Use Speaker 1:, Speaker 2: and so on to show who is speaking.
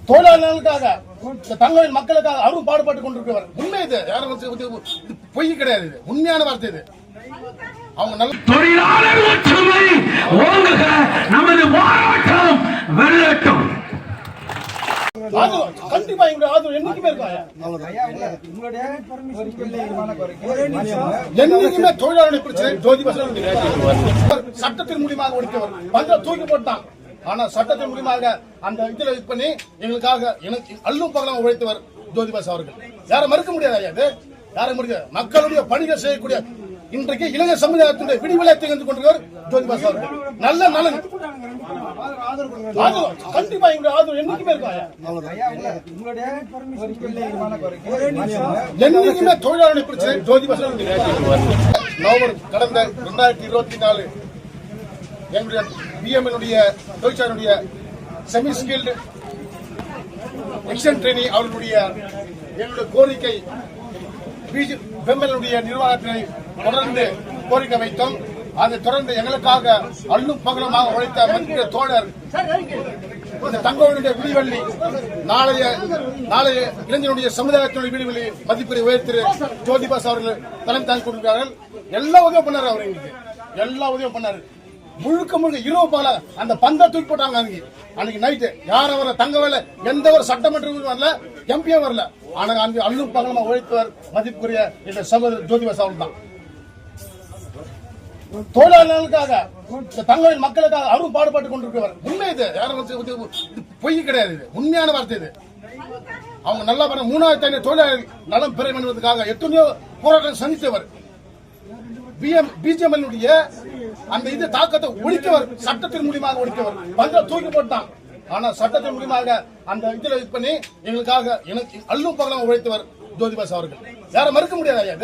Speaker 1: தொழிலாளர்களுக்காக தங்களின் மக்களுக்காக அவரும் பாடுபட்டுக் கொண்டிருக்கிறவர். உண்மை இது, யாரும் பொய் கிடையாது. இது உண்மையான வார்த்தை. இது அவங்க நல்ல
Speaker 2: தொழிலாளர் ஒற்றுமை ஓங்குக, நமது போராட்டம் வெல்லட்டும்.
Speaker 1: கண்டிப்பா என்னைக்குமே என்னைக்குமே தொழிலாளர் பிரச்சனை ஜோதி பஸ் சட்டத்தின் மூலியமாக ஒழித்தவர். பஞ்ச தூக்கி போட்டான். ஆனா சட்டத்தின் மூலியமாக அந்த இதுல இது பண்ணி எங்களுக்காக எனக்கு அல்லும் பகலாம் உழைத்தவர் ஜோதி பஸ் அவர்கள். யாரும் மறுக்க முடியாது. ஐயா, யாரும் மறுக்க மக்களுடைய பணிகள் செய்யக்கூடிய இன்றைக்கு இளைஞர் சமுதாயத்தினுடைய விடிவெளி திகழ்ந்து கொண்டிருக்கிறார் ஜோதி பஸ் அவர்கள். நல்ல நலன் கண்டிப்பா என்னைக்குமே என்னைக்குமே தொழிலாளர் பிரச்சனை ஜோதி பஸ் நவம்பர் கடந்த 2024 எங்களுடைய பிஎம்எனுடைய தொழிற்சாலையுடைய செமி ஸ்கில்டு எக்ஸ்டென்ட் ட்ரெயினி அவர்களுடைய எங்களுடைய கோரிக்கை பெம்எல்னுடைய நிர்வாகத்தினை தொடர்ந்து கோரிக்கை வைத்தோம். அதை தொடர்ந்து எங்களுக்காக அல்லும் பகலமாக உழைத்த மத்திய தோழர் தங்களுடைய விடிவெள்ளி நாளைய இளைஞனுடைய சமுதாயத்தினுடைய விடிவெள்ளி மதிப்பீடு உயர்த்திரு ஜோதி பஸ் அவர்கள் தலைமை தாங்கி கொண்டிருக்கிறார்கள். எல்லா உதவியும் பண்ணாரு. அவர் எங்களுக்கு எல்லா உதவியும் பண்ணாரு. முழுக்க இரவு போல அந்த பந்தை தூக்கி போட்டாங்க. அன்னைக்கு நைட்டு யாரும் வரல, தங்க வேலை எந்த ஒரு சட்டமன்ற வரல, எம்பியும் வரல. ஆனா அங்கு அல்லும் பகலமா உழைத்தவர் மதிப்புக்குரிய இந்த சகோதரர் ஜோதி பஸ் அவர்கள் தான். தொழிலாளர்களுக்காக தங்களின் மக்களுக்காக அவரும் பாடுபட்டுக் கொண்டிருக்கிறவர். உண்மை இது, யாரும் பொய் கிடையாது. இது உண்மையான வார்த்தை. இது அவங்க நல்லா பண்ண 3500 தொழிலாளர்கள் நலம் பெற என்பதற்காக எத்தனையோ போராட்டம் சந்தித்தவர். பிஜிஎம்எல்லுடைய அந்த இது தாக்கத்தை ஒழித்தவர். சட்டத்தின் மூலியமாக ஒழித்தவர். பஞ்ச தூக்கி போட்டான். ஆனா சட்டத்தின் மூலியமாக அந்த இதுல இது பண்ணி எங்களுக்காக எனக்கு அல்லும் பகலாம் உழைத்தவர் ஜோதி பஸ் அவர்கள். யாரும் மறுக்க முடியாது. ஐயா.